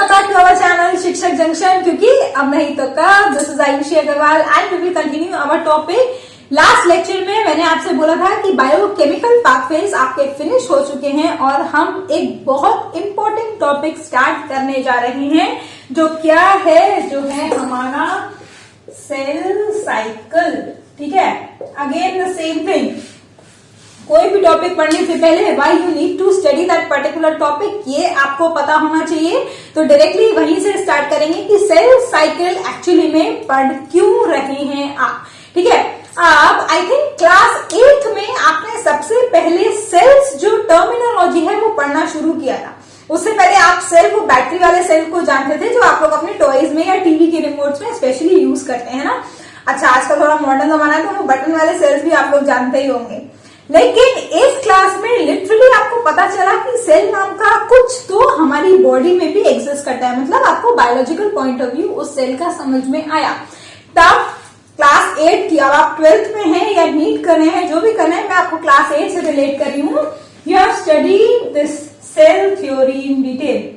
Welcome back to our channel Shikshak junction, क्योंकि अब नहीं तो कब। This is Aayushi Agrawal and we will continue our topic. Last lecture में मैंने आपसे बोला था कि बायोकेमिकल पाथवेज आपके फिनिश हो चुके हैं और हम एक बहुत इंपॉर्टेंट टॉपिक स्टार्ट करने जा रहे हैं, जो क्या है, जो है हमारा सेल साइकिल। ठीक है, अगेन द सेम थिंग। कोई भी टॉपिक पढ़ने से पहले why you need to study that particular topic, ये आपको पता होना चाहिए। तो डायरेक्टली वहीं से स्टार्ट करेंगे कि सेल साइकिल एक्चुअली में पढ़ क्यों रहे हैं आप। ठीक है, अब आई थिंक क्लास 8 में आपने सबसे पहले सेल्स जो टर्मिनोलॉजी है वो पढ़ना शुरू किया था। उससे पहले आप सेल को बैटरी वाले सेल को जानते थे, जो आप लोग अपने टॉयज में या टीवी के रिमोट्स में स्पेशली यूज करते हैं ना। अच्छा, आजकल थोड़ा मॉडर्न जमाना है तो वो बटन वाले सेल्स भी आप लोग जानते ही होंगे। लेकिन इस क्लास में लिटरली आपको पता चला कि सेल नाम का कुछ तो हमारी बॉडी में भी एग्जिस्ट करता है। मतलब आपको बायोलॉजिकल पॉइंट ऑफ व्यू उस सेल का समझ में आया। तब क्लास 8 की, अब आप 12th में हैं या नीट कर रहे हैं, जो भी कर रहे हैं, मैं आपको क्लास 8 से रिलेट कर रही हूँ। You have studied this cell theory in detail.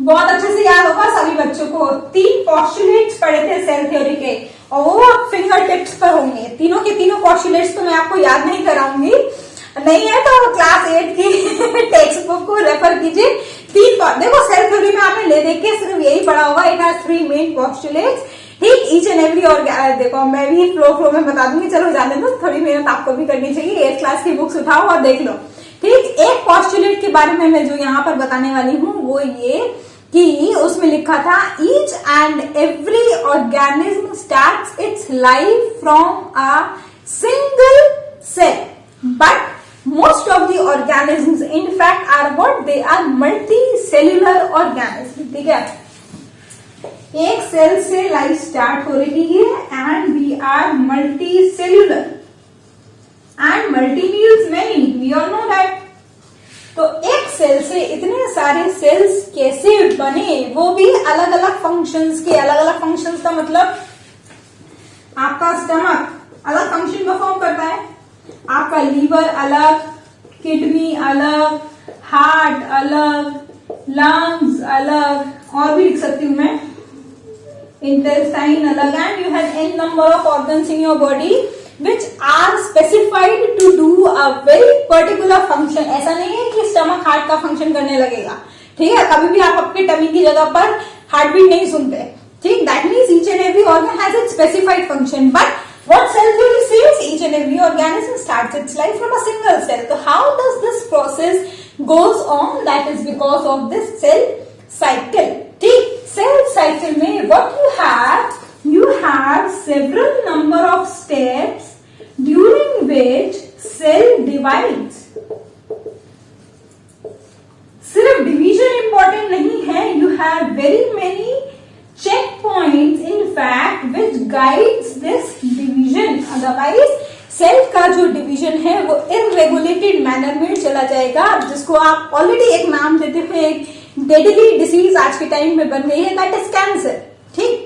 बहुत अच्छे से याद होगा सभी बच्चों को। 3 पॉस्टुलेट्स पढ़े थे सेल थ्योरी के और वो फिंगर टिप्स पर होंगे। तीनों के तीनों पॉस्टुलेट्स तो मैं आपको याद नहीं कराऊंगी, नहीं है तो क्लास 8 की टेक्स्ट बुक को रेफर कीजिए। देखो सेल थ्योरी में आपने ले देख के सिर्फ यही पढ़ा होगा, इट हैज 3 मेन पॉस्टुलेट्स। ठीक, ईच एंड एवरी और देखो मैं भी फ्लो में बता दूंगी। चलो जाने दो, थोड़ी मेहनत आपको भी करनी चाहिए। 8th क्लास की बुक्स उठाओ और देख लो। ठीक, एक पॉस्टुलेट के बारे में मैं जो यहाँ पर बताने वाली हूँ वो ये कि उसमें लिखा था each and every organism starts its life from a single cell, but most of the organisms in fact are what, they are multi cellular organism. ठीक है, एक सेल से लाइफ स्टार्ट हो रही है and we are multi cellular and multi means many, we all know that. तो एक cell से इतने सारे सेल्स कैसे बने, वो भी अलग अलग फंक्शंस के। अलग अलग फंक्शंस का मतलब आपका स्टमक अलग फंक्शन परफॉर्म करता है, आपका लीवर अलग, किडनी अलग, हार्ट अलग, लंग्स अलग, और भी लिख सकती हूं मैं, इंटेस्टाइन अलग, and you have n number of organs in your body which are specified to do a very particular function। ऐसा नहीं है कि स्टमक हार्ट का फंक्शन करने लगेगा। ठीक है, कभी भी आप अपने टमी की जगह पर हार्ट बीट नहीं सुनते। ठीक, that means each and every organ has its specified function, but what cell theory says, each and every organism starts its life from a single cell। So how does this process goes on? That is because of this cell cycle। ठीक, cell cycle में what you have several number of steps during which cell divides। सिर्फ division important नहीं है, you have very many checkpoints in fact which guides this division। Otherwise cell का जो division है वो इनरेगुलेटेड manner में चला जाएगा, जिसको आप ऑलरेडी एक नाम देते हुए एक डेडली डिसीज आज के टाइम में बन गई है, दैट इज कैंसर। ठीक,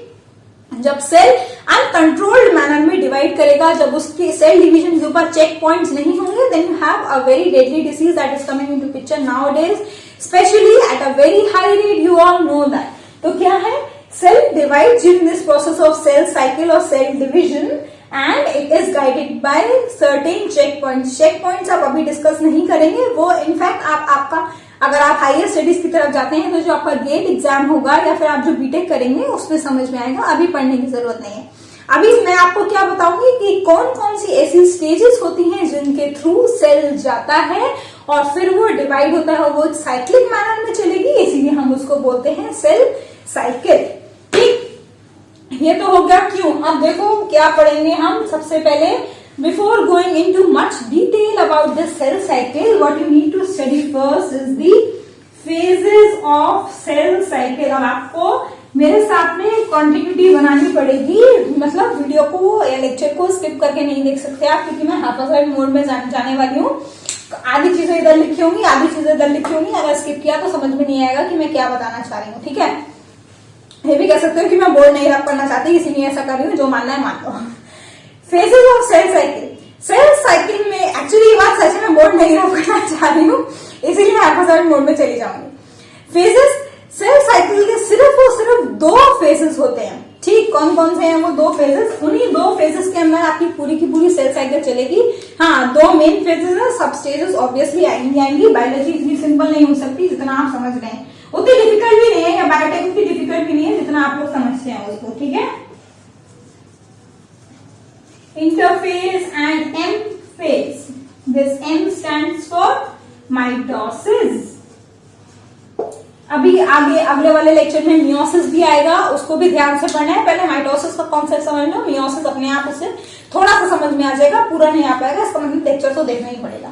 जब सेल अनकंट्रोल्ड मैनर में डिवाइड करेगा, जब उसके सेल डिवीजन के ऊपर चेक पॉइंट्स नहीं होंगे, then you have a very deadly disease that is coming into picture nowadays, specially at a very high rate, you all know that. तो क्या है, cell divide during this process of cell cycle और cell division and it is guided by certain check points. Check points आप अभी discuss नहीं करेंगे, वो in fact आपका अगर आप हायर स्टडीज की तरफ जाते हैं तो जो आपका गेट एग्जाम होगा या फिर आप जो बीटेक करेंगे उसमें समझ में आएगा, अभी पढ़ने की जरूरत नहीं है। अभी मैं आपको क्या बताऊंगी कि कौन कौन सी ऐसी स्टेजेस होती हैं जिनके थ्रू सेल जाता है और फिर वो डिवाइड होता है, वो साइक्लिक मैनर में चलेगी, इसीलिए हम उसको बोलते हैं सेल साइकिल। ठीक, ये तो हो गया क्यों। अब देखो क्या पढ़ेंगे हम। सबसे पहले, before going into much detail about the cell cycle, what you need to study first is the phases of cell cycle। अब आपको मेरे साथ में कंटिन्यूटी बनानी पड़ेगी, मतलब वीडियो को या लेक्चर को स्किप करके नहीं देख सकते आप, क्योंकि मैं हाफाजाई मोड में जाने वाली हूँ। आधी चीजें इधर लिखी होंगी, आधी चीजें इधर लिखी होंगी। अगर स्किप किया तो समझ में नहीं आएगा कि मैं क्या बताना चाह रही हूँ। ठीक है, ये भी कह सकते हो कि मैं बोर्ड नहीं रख करना चाहती, इसीलिए ऐसा कर रही हूँ, जो मानना है मान लो। Phases of cell cycle. Cell cycle में एक्चुअली ये बात सच में बोर्ड नहीं रखना चाह रही हूँ, इसीलिए मैं हाइपोथेटिकल मोड में चली जाऊंगी। फेजेस सेल साइकिल के सिर्फ और सिर्फ 2 फेजेस होते हैं। ठीक, कौन कौन से हैं वो 2 फेजेस? उन्हीं 2 फेजेस के अंदर आपकी पूरी की पूरी सेल साइकिल चलेगी। हाँ, 2 मेन फेजेस है, सब स्टेजेस ऑब्वियसली आएंगी। बायोलॉजी इतनी सिंपल नहीं हो सकती जितना आप समझ रहे हैं, उतनी डिफिकल्ट भी नहीं है, या बायोटेक उतनी डिफिकल्ट भी नहीं है जितना आप लोग समझते हैं उसको। ठीक है, interphase and M phase. This M stands for mitosis. अभी आगे अगले वाले लेक्चर में मियोसिस भी आएगा, उसको भी ध्यान से पढ़ना है। पहले माइटोसिस का कॉन्सेप्ट समझ लो, मियोसिस अपने आप उससे थोड़ा सा समझ में आ जाएगा, पूरा नहीं आ पाएगा, इसका मतलब लेक्चर तो देखना ही पड़ेगा।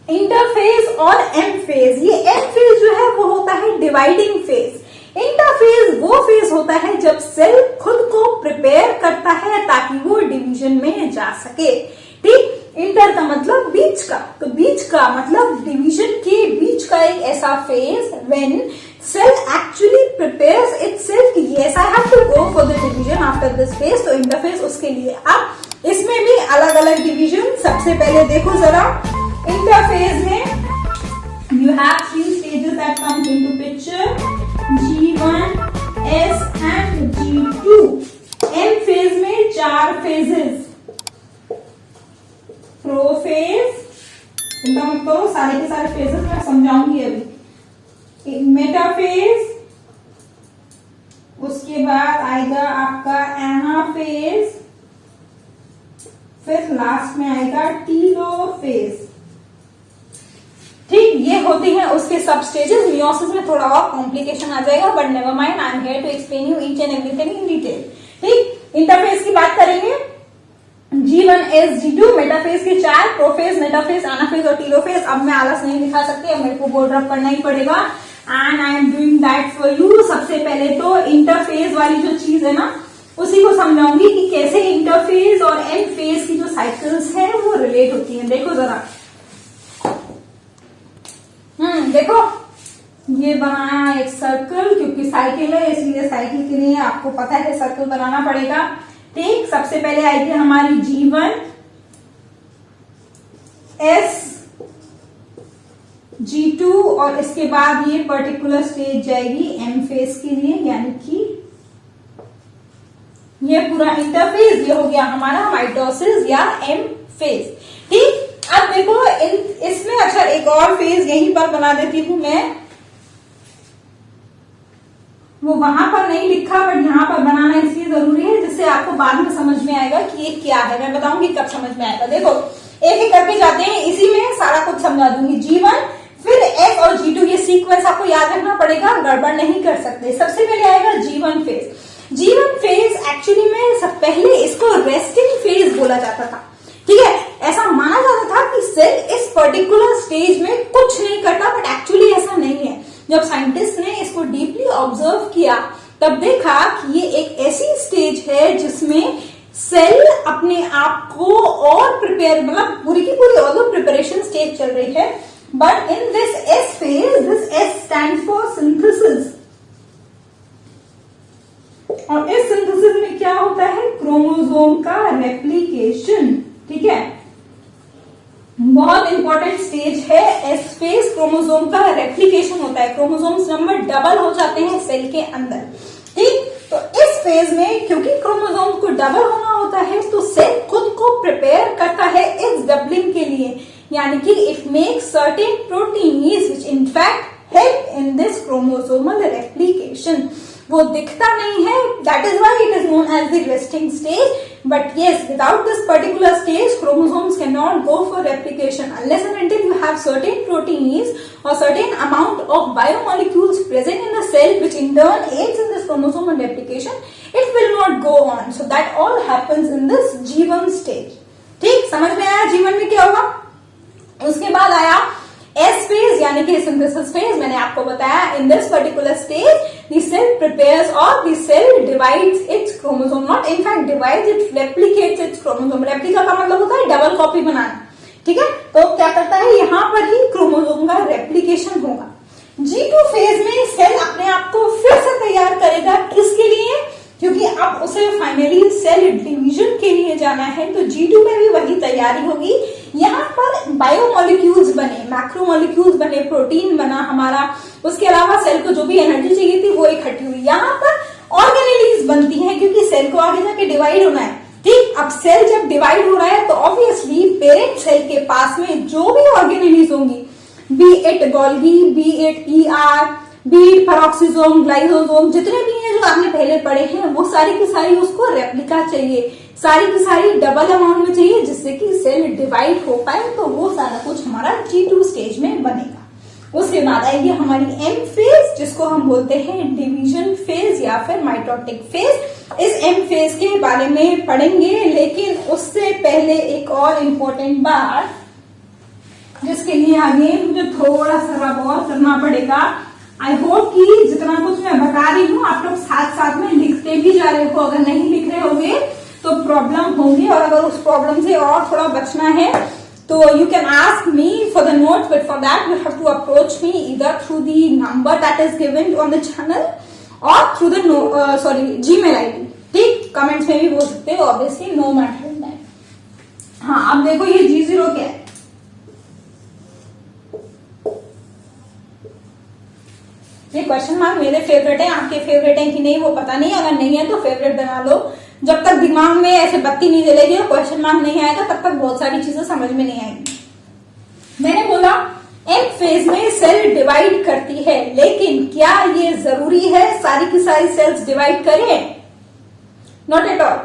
इंटरफेज और एम फेज। ये एम फेज जो है वो होता है डिवाइडिंग फेज। इंटरफेज वो फेज होता है जब सेल खुद को प्रिपेयर करता है ताकि वो डिवीजन में जा सके। ठीक, इंटर का मतलब बीच का, तो बीच का मतलब डिवीजन के बीच का एक ऐसा phase when cell actually prepares itself कि yes I have to go for the division after this phase. तो इंटरफेज उसके लिए। अब इसमें भी अलग अलग डिवीजन। सबसे पहले देखो जरा, इंटरफेज में you have 3 stages that comes into picture, G1, S and G2। M phase में 4 फेजेस। प्रोफेज, चिंता मत करो, सारे के सारे फेजेस मैं समझाऊंगी अभी। मेटाफेज, उसके बाद आएगा आपका एनाफेज, फिर लास्ट में आएगा टीलोफेज। ठीक, ये होती है उसके सब स्टेजेस। मियोसिस में थोड़ा और कॉम्प्लिकेशन आ जाएगा, but never mind, I am here to explain you each and everything in detail. ठीक, इंटरफेज की बात करेंगे। G1, S, G2, मेटाफेज के 4, प्रोफेज, मेटाफेज, एनाफेज और टीलोफेज। अब मैं आलस नहीं दिखा सकती, अब मेरे को बोर्ड रब करना ही पड़ेगा, and I am doing that for you. सबसे पहले तो इंटरफेज वाली जो चीज है ना, उसी को समझाऊंगी कि कैसे इंटरफेज और एम फेज की जो साइकिल्स है वो रिलेट होती हैं। देखो जरा, देखो ये बनाया एक सर्कल, क्योंकि साइकिल है इसलिए साइकिल के लिए आपको पता है सर्कल बनाना पड़ेगा। ठीक, सबसे पहले आएगी हमारी G1, S, G2 और इसके बाद ये पर्टिकुलर स्टेज जाएगी एम फेज के लिए, यानी कि ये पूरा इंटरफेज। ये हो गया हमारा माइटोसिस या एम फेज। ठीक, अब देखो इसमें अच्छा एक और फेज यहीं पर बना देती हूं मैं, वो वहां पर नहीं लिखा बट यहाँ पर बनाना इसलिए जरूरी है जिससे आपको बाद में समझ में आएगा कि ये क्या है। मैं बताऊंगी कब समझ में आएगा। देखो एक एक करके जाते हैं, इसी में सारा कुछ समझा दूंगी। G1, फिर S और G2, ये सीक्वेंस आपको याद रखना पड़ेगा, गड़बड़ नहीं कर सकते। सबसे पहले आएगा G1 phase. G1 phase actually में सब पहले इसको रेस्टिंग फेज बोला जाता था। ठीक है, ऐसा माना जाता था कि सेल इस पर्टिकुलर स्टेज में कुछ नहीं करता, बट एक्चुअली ऐसा नहीं है। जब साइंटिस्ट ने इसको डीपली ऑब्जर्व किया तब देखा कि ये एक ऐसी स्टेज है जिसमें सेल अपने आप को और प्रिपेयर, मतलब पूरी की पूरी ऑल प्रिपरेशन स्टेज चल रही है, but in this S phase, this S stands for synthesis. और इस सिंथेसिस में क्या होता है? क्रोमोसोम का रेप्लिकेशन। ठीक है, बहुत इंपॉर्टेंट स्टेज है एस फेज। क्रोमोसोम का रेप्लिकेशन होता है, क्रोमोसोम्स नंबर डबल हो जाते हैं सेल के अंदर। ठीक, तो इस फेज में क्योंकि क्रोमोसोम को डबल होना होता है तो सेल खुद को प्रिपेयर करता है इस डबलिंग के लिए, यानी कि it makes certain proteins which in fact help in this chromosomal replication. वो दिखता नहीं है, that is why it is known as the resting stage, but yes, without this particular stage chromosomes cannot go for replication unless and until you have certain proteins or certain amount of biomolecules present in the cell which in turn aids in this chromosomal replication. It will not go on, so that all happens in this G1 stage. ठीक, समझ में आया G1 में क्या होगा? उसके बाद आया एस फेज यानी कि सिंथेसिस फेज। मैंने आपको बताया in this particular stage the cell prepares और the cell divides its chromosome, not in fact divides, it replicates its chromosome. Replica का मतलब होता है डबल कॉपी बनाना। ठीक है, तो क्या करता है, यहाँ पर ही क्रोमोसोम का रेप्लिकेशन होगा। G2 फेज में सेल अपने आप को फिर से तैयार करेगा, किसके लिए? क्योंकि अब उसे फाइनली सेल डिवीजन के लिए जाना है, तो G2 में भी वही तैयारी होगी। यहाँ पर बायोमोलिक्यूल्स बने, मैक्रोमोलिक्यूल्स बने, प्रोटीन बना हमारा, उसके अलावा सेल को जो भी एनर्जी चाहिए थी वो इकट्ठी हुई। यहाँ पर ऑर्गेनेलीज बनती हैं क्योंकि सेल को आगे जाके डिवाइड होना है। ठीक, अब सेल जब डिवाइड हो रहा है तो ऑब्वियसली पेरेंट सेल के पास में जो भी ऑर्गेनेलीज होंगी, be it Golgi, be it ER, be it peroxisome, glyoxysome, जितने भी हैं जो आपने पहले पढ़े हैं, वो सारी की सारी उसको रेप्लिका चाहिए, सारी की सारी डबल अमाउंट में चाहिए, जिससे कि सेल डिवाइड हो पाए। तो वो सारा कुछ हमारा G2 स्टेज में बनेगा। उसके बाद आएगी हमारी M फेज, जिसको हम बोलते हैं डिवीजन फेज या फिर माइटोटिक फेज। इस M फेज के बारे में पढ़ेंगे, लेकिन उससे पहले एक और इम्पोर्टेंट बात, जिसके लिए आगे मुझे थोड़ा सा रब और करना पड़ेगा। आई होप कि जितना कुछ मैं बता रही हूँ आप लोग साथ साथ में लिखते भी जा रहे हो। अगर नहीं लिख रहे होंगे तो प्रॉब्लम होगी, और अगर उस प्रॉब्लम से और थोड़ा बचना है तो you can ask me for the notes, but for that you have to approach me either through the number that is given on the channel or through the Gmail ID. ठीक, comments में भी बोल सकते हो, obviously no matter in that. हाँ, अब देखो ये G0 क्या है। ये क्वेश्चन मार्क मेरे फेवरेट है, आपके फेवरेट है कि नहीं वो पता नहीं, अगर नहीं है तो फेवरेट बना लो। जब तक दिमाग में ऐसे बत्ती नहीं जलेगी और क्वेश्चन मार्क नहीं आएगा तब तक बहुत सारी चीजें समझ में नहीं आएगी। मैंने बोला M फेज में सेल डिवाइड करती है, लेकिन क्या ये जरूरी है सारी की सारी सेल्स डिवाइड करें? Not at all.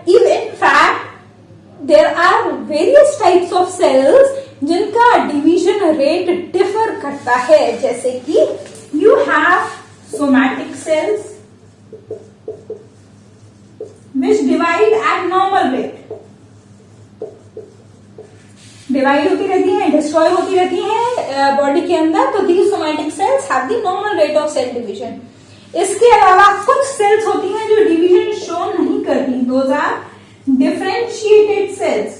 In fact there are various types of cells जिनका डिवीजन रेट डिफर करता है, जैसे कि you have somatic cells which divide at normal rate, divide होती रहती है, डिस्ट्रॉय होती रहती है बॉडी के अंदर। तो these somatic cells have the normal rate of cell division। इसके अलावा कुछ सेल्स होती हैं जो डिवीजन शो नहीं करती, those are differentiated cells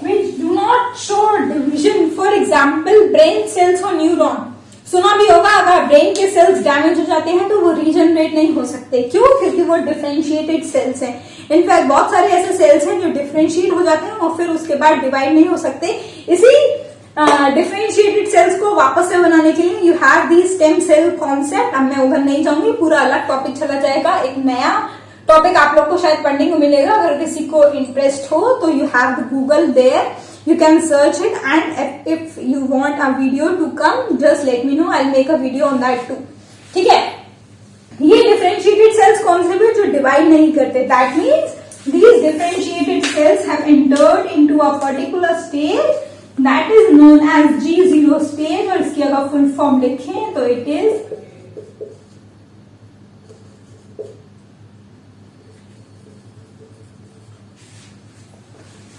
which do not show division। for example brain cells और न्यूरॉन, सुना भी होगा, अगर ब्रेन के सेल्स डैमेज हो जाते हैं तो वो रीजनरेट नहीं हो सकते। क्यों? क्योंकि वो डिफरेंशिएटेड सेल्स हैं। इनफैक्ट बहुत सारे ऐसे सेल्स हैं जो डिफरेंशिएट हो जाते हैं और फिर उसके बाद डिवाइड नहीं हो सकते। इसी डिफरेंशिएटेड सेल्स को वापस से बनाने के लिए you have the stem cell concept. अब मैं उधर नहीं जाऊंगी, पूरा अलग टॉपिक चला जाएगा, एक नया टॉपिक आप लोग को शायद पढ़ने को मिलेगा। अगर किसी को इंटरेस्ट हो तो you have the Google there, you can search it, and if you want a video to come just let me know, I'll make a video on that too। ठीक है, ये differentiated cells कौन से भी जो divide नहीं करते, that means these differentiated cells have entered into a particular stage that is known as G0 stage, और इसकी अगर फुल फॉर्म लिखें तो it is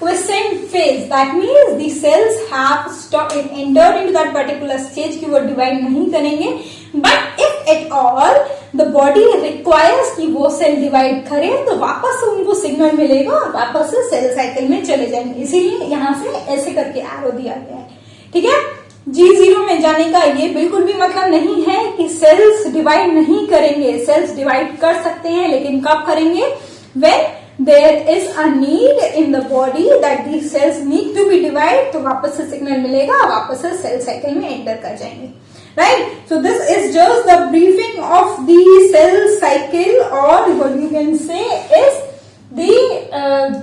quiescent phase। that means the cells have entered into that particular stage कि वो divide नहीं करेंगे, but if at all the body requires कि वो सेल डिवाइड करे तो वापस से उनको सिग्नल मिलेगा और वापस से सेल साइकिल में चले जाएंगे। इसीलिए यहाँ से ऐसे करके एरो दिया गया है। ठीक है, G0 में जाने का ये बिल्कुल भी मतलब नहीं है कि सेल्स डिवाइड नहीं करेंगे। सेल्स डिवाइड कर सकते हैं, लेकिन कब करेंगे? when there is a need in the body that these cells need to be divided, तो वापस से सिग्नल मिलेगा, वापस से सेल साइकिल में एंटर कर जाएंगे। right, so this is just the briefing of the cell cycle, or what you can say is the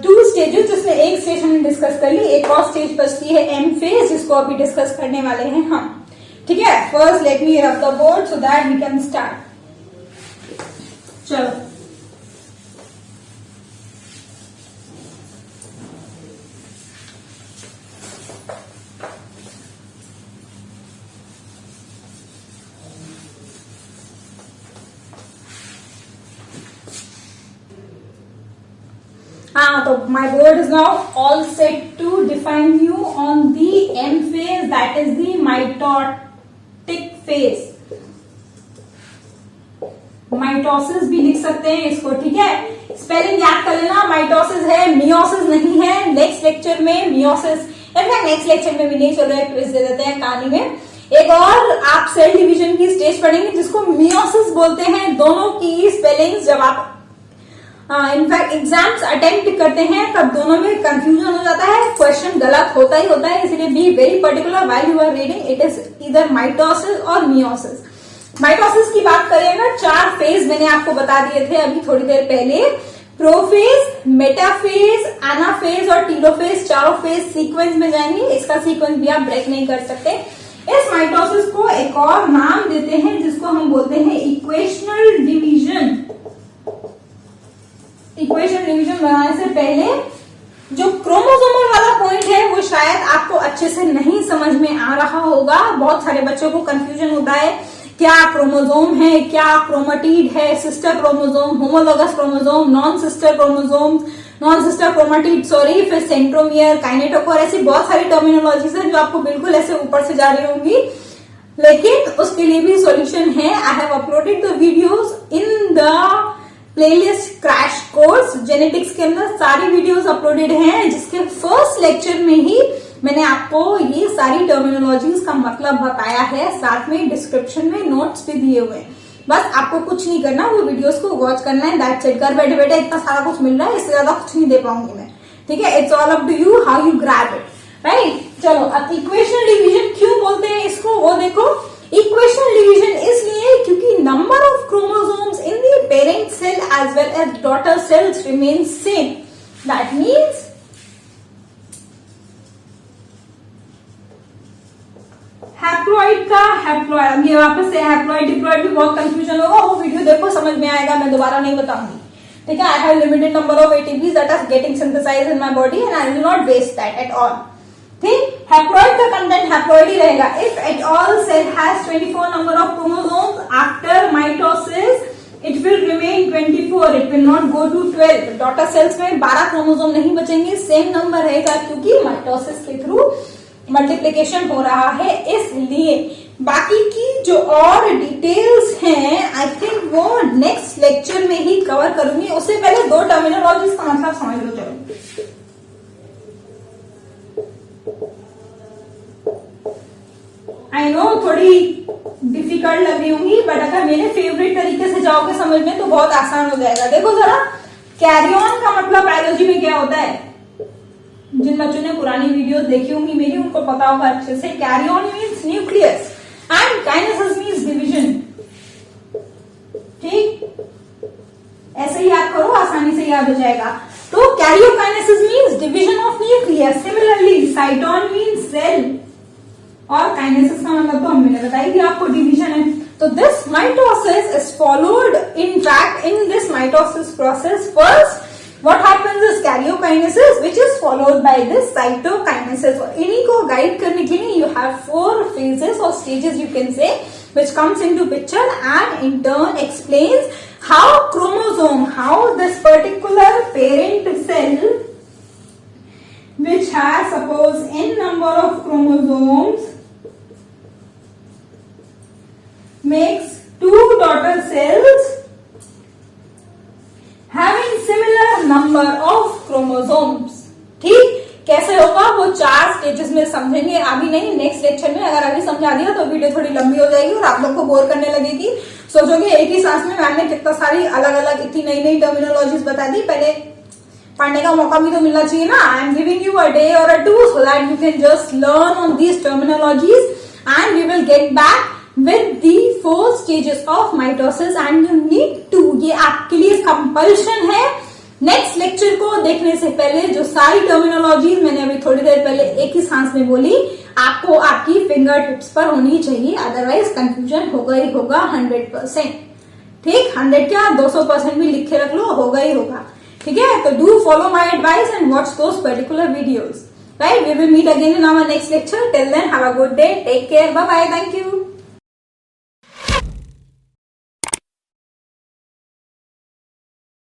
two stages, जिसमें एक स्टेज हमने डिस्कस कर ली, एक और स्टेज बचती है M फेज, जिसको अभी डिस्कस करने वाले हैं हम। ठीक है, first let me rub the board so that we can start. चलो, तो my board is now all set to define you on the M phase, that is the mitotic phase। Mitosis भी लिख सकते हैं इसको। ठीक है, स्पेलिंग याद कर लेना, माइटोसिस है, मियोसिस नहीं है। नेक्स्ट लेक्चर में मियोसिस, इनफैक्ट नेक्स्ट लेक्चर में भी नहीं, चलो एक ट्विस्ट दे देते हैं कहानी में। एक और आप सेल डिवीजन की स्टेज पढ़ेंगे जिसको मियोसिस बोलते हैं। दोनों की स्पेलिंग्स जब आप इनफैक्ट एग्जाम्स अटेम्प्ट करते हैं तब दोनों में कंफ्यूजन हो जाता है, क्वेश्चन गलत होता ही होता है, इसलिए be very particular while you are reading, it is either mitosis और मियोसिस। माइटोसिस की बात करेंगे, 4 फेज मैंने आपको बता दिए थे अभी थोड़ी देर पहले, प्रोफेज, मेटाफेज, एनाफेज और टीलोफेज, चारों फेज सीक्वेंस में जाएंगे, इसका सीक्वेंस भी आप ब्रेक नहीं कर सकते। इस माइटोसिस को एक और नाम देते हैं जिसको हम बोलते हैं इक्वेशनल डिवीजन। इक्वेशन डिवीजन बनाने से पहले जो क्रोमोसोमल वाला पॉइंट है वो शायद आपको अच्छे से नहीं समझ में आ रहा होगा। बहुत सारे बच्चों को कंफ्यूजन होता है, क्या क्रोमोसोम है, क्या क्रोमेटिड है, sister chromosome, homologous chromosome, non sister chromosome, non sister chromatid, sorry, फिर सेंट्रोमियर, काइनेटोकोर, ऐसी बहुत सारी टर्मिनोलॉजीज है जो आपको बिल्कुल ऐसे ऊपर से जा रही होंगी, लेकिन उसके लिए भी सॉल्यूशन है। I have uploaded the videos in the playlist crash course genetics के अंदर सारी वीडियोस अपलोडेड हैं, जिसके फर्स्ट लेक्चर में ही मैंने आपको ये सारी टर्मिनोलॉजीज का मतलब बताया है, साथ में डिस्क्रिप्शन में नोट्स भी दिए हुए हैं। बस आपको कुछ नहीं करना, वो वीडियोस को वॉच करना है, दैट्स इट। घर बैठे बैठे इतना सारा कुछ मिल रहा है, इससे ज्यादा कुछ नहीं दे पाऊंगी मैं, ठीक है। It's all up to you how you grab it, right. चलो, अब इक्वेशनल डिवीजन क्यों बोलते हैं इसको, वो देखो। इक्वेशनल डिवीजन इसलिए क्योंकि number of chromosomes in the parent cell as well as daughter cells remain same. That means haploid का हैप्लॉइड, ये वापस से हैप्लॉइड डिप्लॉइड भी बहुत कंफ्यूजन होगा, वो वीडियो देखो समझ में आएगा, मैं दोबारा नहीं बताऊंगी, ठीक है। I have limited number of ATPs that are getting synthesized in my body and I will not waste that at all, ठीक। हैप्लॉइड का कंटेंट हैप्लॉइड ही रहेगा। If at all cell has 24 number of chromosomes after mitosis it will remain 24, it will not go to 12। Daughter cells में 12 chromosome नहीं बचेंगे, same number रहेगा, क्योंकि mitosis के थ्रू मल्टीप्लिकेशन हो रहा है, इसलिए। बाकी की जो और डिटेल्स हैं आई थिंक वो नेक्स्ट लेक्चर में ही कवर करूंगी, उससे पहले 2 टर्मिनोलॉजीज का मतलब समझ लो। चलो, आई नो थोड़ी डिफिकल्ट लग रही होंगी, बट अगर मेरे फेवरेट तरीके से जाओगे समझने तो बहुत आसान हो जाएगा। देखो जरा, कैरियन का मतलब बायोलॉजी में क्या होता है, जिन बच्चों ने पुरानी वीडियोस देखी होंगी मेरी उनको पता होगा अच्छे से। Karyon means nucleus and kinesis means division, ठीक। ऐसे ही याद करो, आसानी से याद हो जाएगा। तो karyokinesis means division of nucleus, similarly cyton means cell, और काइनेसिस का मतलब तो हमने बताई थी आपको, डिवीजन है। तो this mitosis is followed, in fact in this mitosis process first what happens is karyokinesis which is followed by this cytokinesis, और इन्हीं को गाइड करने के लिए you have 4 phases or stages you can say which comes into picture and in turn explains how chromosome, how this particular parent cell which has suppose n number of chromosomes makes 2 daughter cells having similar number of chromosomes, ठीक। कैसे होगा वो 4 stages में समझेंगे, अभी नहीं, next lecture में। अगर अभी समझा दिया तो वीडियो थोड़ी लंबी हो जाएगी और आप लोग को बोर करने लगेगी, सोचोगे एक ही सांस में मैंने कितना सारी अलग अलग इतनी नई नई टर्मिनोलॉजीज बता दी, पहले पढ़ने का मौका भी तो मिलना चाहिए ना। I am giving you a day और अ 2 so that you can just learn on these terminologies and we will get back with the 4 stages of mitosis and you need to, ये आपके लिए कंपल्शन है। नेक्स्ट लेक्चर को देखने से पहले जो सारी टर्मिनोलॉजीज मैंने अभी थोड़ी देर पहले एक ही सांस में बोली, आपको आपकी फिंगर टिप्स पर होनी चाहिए, अदरवाइज कंफ्यूजन होगा ही होगा 100%, ठीक। 100 क्या 200% भी लिख के रख लो, होगा ही होगा, ठीक है। तो do follow my advice and watch those particular videos, right. We will meet again in our next lecture, till then have a good day, take care, bye bye, thank you.